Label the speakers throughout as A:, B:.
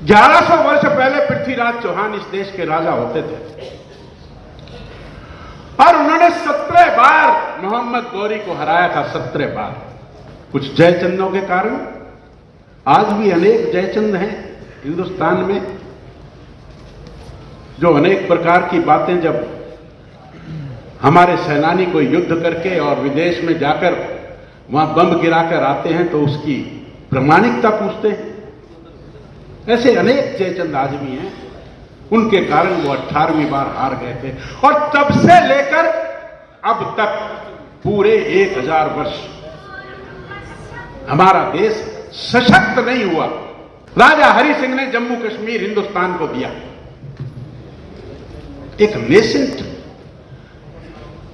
A: 1100 वर्ष पहले पृथ्वीराज चौहान इस देश के राजा होते थे और उन्होंने 17 बार मोहम्मद गौरी को हराया था। 17 बार। कुछ जयचंदों के कारण आज भी अनेक जयचंद हैं हिंदुस्तान में, जो अनेक प्रकार की बातें जब हमारे सेनानी को युद्ध करके और विदेश में जाकर वहां बम गिराकर आते हैं तो उसकी प्रामाणिकता पूछते हैं। ऐसे अनेक जयचंद आज भी हैं, उनके कारण वो 18वीं बार हार गए थे। और तब से लेकर अब तक पूरे 1000 वर्ष हमारा देश सशक्त नहीं हुआ। राजा हरि सिंह ने जम्मू कश्मीर हिंदुस्तान को दिया, एक नेसेंट,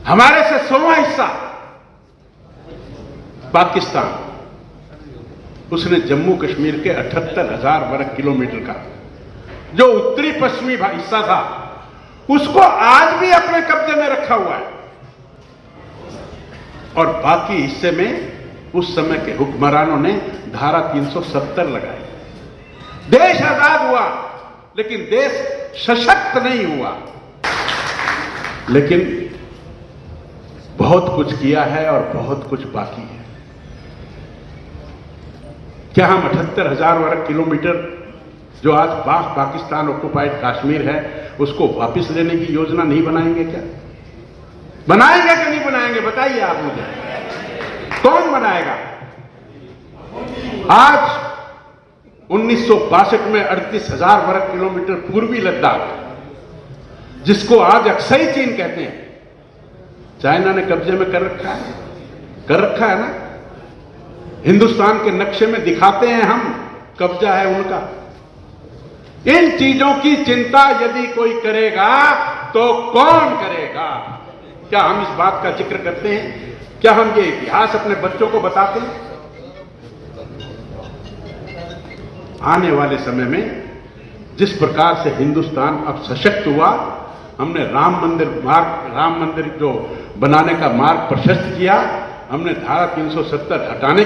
A: हमारे से 100वां हिस्सा पाकिस्तान, उसने जम्मू कश्मीर के 78,000 वर्ग किलोमीटर का जो उत्तरी पश्चिमी हिस्सा था उसको आज भी अपने कब्जे में रखा हुआ है। और बाकी हिस्से में उस समय के हुक्मरानों ने धारा 370 लगाई। देश आजाद हुआ लेकिन देश सशक्त नहीं हुआ। लेकिन बहुत कुछ किया है और बहुत कुछ बाकी है। क्या हम 78,000 वर्ग किलोमीटर जो आज पाकिस्तान ऑक्युपाइड कश्मीर है उसको वापस लेने की योजना नहीं बनाएंगे? क्या बनाएंगे कि नहीं बनाएंगे? बताइए आप मुझे, कौन बनाएगा? आज 1962 में 38,000 वर्ग किलोमीटर पूर्वी लद्दाख, जिसको आज अक्सई चीन कहते हैं, चाइना ने कब्जे में कर रखा है ना। हिंदुस्तान के नक्शे में दिखाते हैं हम, कब्जा है उनका। इन चीजों की चिंता यदि कोई करेगा तो कौन करेगा? क्या हम इस बात का जिक्र करते हैं? क्या हम ये इतिहास अपने बच्चों को बताते हैं? आने वाले समय में जिस प्रकार से हिंदुस्तान अब सशक्त हुआ, हमने राम मंदिर जो बनाने का मार्ग प्रशस्त किया, हमने धारा 370 हटाने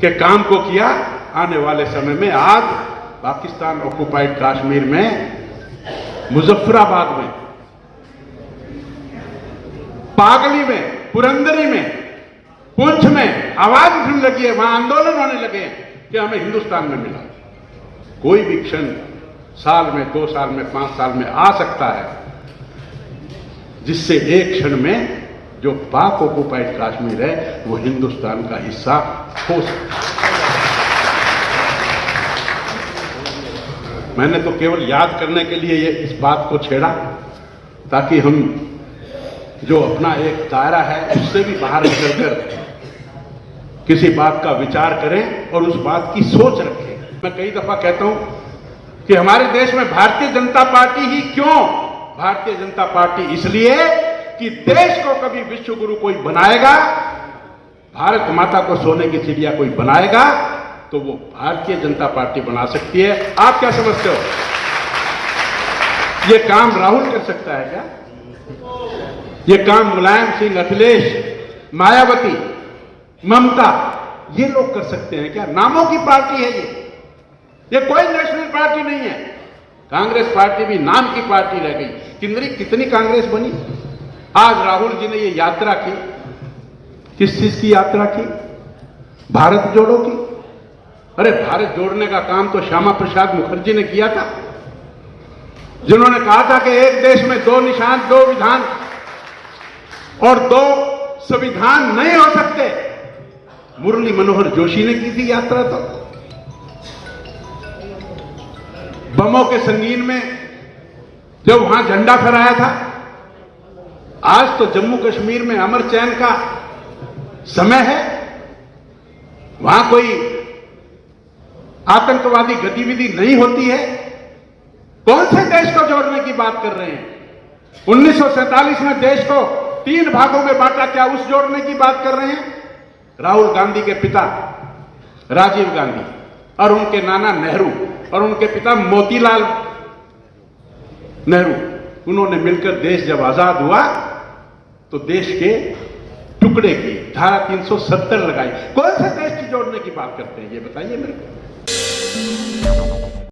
A: के काम को किया। आने वाले समय में आज पाकिस्तान ऑक्युपाइड कश्मीर में, मुजफ्फराबाद में, पागली में, पुरंदरी में, पुंछ में आवाज उठने लगी है, वहां आंदोलन होने लगे हैं कि हमें हिंदुस्तान में मिला। कोई भी क्षण साल में, 2 साल में, 5 साल में आ सकता है जिससे एक क्षण में जो पाक ऑक्युपाइड कश्मीर है वो हिंदुस्तान का हिस्सा हो सकता है। मैंने तो केवल याद करने के लिए ये इस बात को छेड़ा ताकि हम जो अपना एक दायरा है उससे भी बाहर निकलकर किसी बात का विचार करें और उस बात की सोच रखें। मैं कई दफा कहता हूं कि हमारे देश में भारतीय जनता पार्टी ही क्यों? भारतीय जनता पार्टी इसलिए कि देश को कभी विश्व गुरु कोई बनाएगा, भारत माता को सोने की चिड़िया कोई बनाएगा तो वो भारतीय जनता पार्टी बना सकती है। आप क्या समझते हो? ये काम राहुल कर सकता है क्या? ये काम मुलायम सिंह, अखिलेश, मायावती, ममता, ये लोग कर सकते हैं क्या? नामों की पार्टी है ये कोई नेशनल पार्टी नहीं है। कांग्रेस पार्टी भी नाम की पार्टी रह गई। कितनी कांग्रेस बनी? आज राहुल जी ने ये यात्रा की, किस चीज की यात्रा की? भारत जोड़ो की। अरे भारत जोड़ने का काम तो श्यामा प्रसाद मुखर्जी ने किया था, जिन्होंने कहा था कि एक देश में 2 निशान, 2 विधान और 2 संविधान नहीं हो सकते। मुरली मनोहर जोशी ने की थी यात्रा। तो बमों के संगीन में जब वहां झंडा फहराया था। आज तो जम्मू कश्मीर में अमर चैन का समय है, वहां कोई आतंकवादी गतिविधि नहीं होती है। कौन से देश को जोड़ने की बात कर रहे हैं? 1947 में देश को 3 भागों में बांटा, क्या उस जोड़ने की बात कर रहे हैं? राहुल गांधी के पिता राजीव गांधी और उनके नाना नेहरू और उनके पिता मोतीलाल नेहरू, उन्होंने मिलकर देश जब आजाद हुआ तो देश के टुकड़े की धारा 370 लगाई। कौन से देश की जोड़ने की बात करते हैं ये बताइए मेरे को।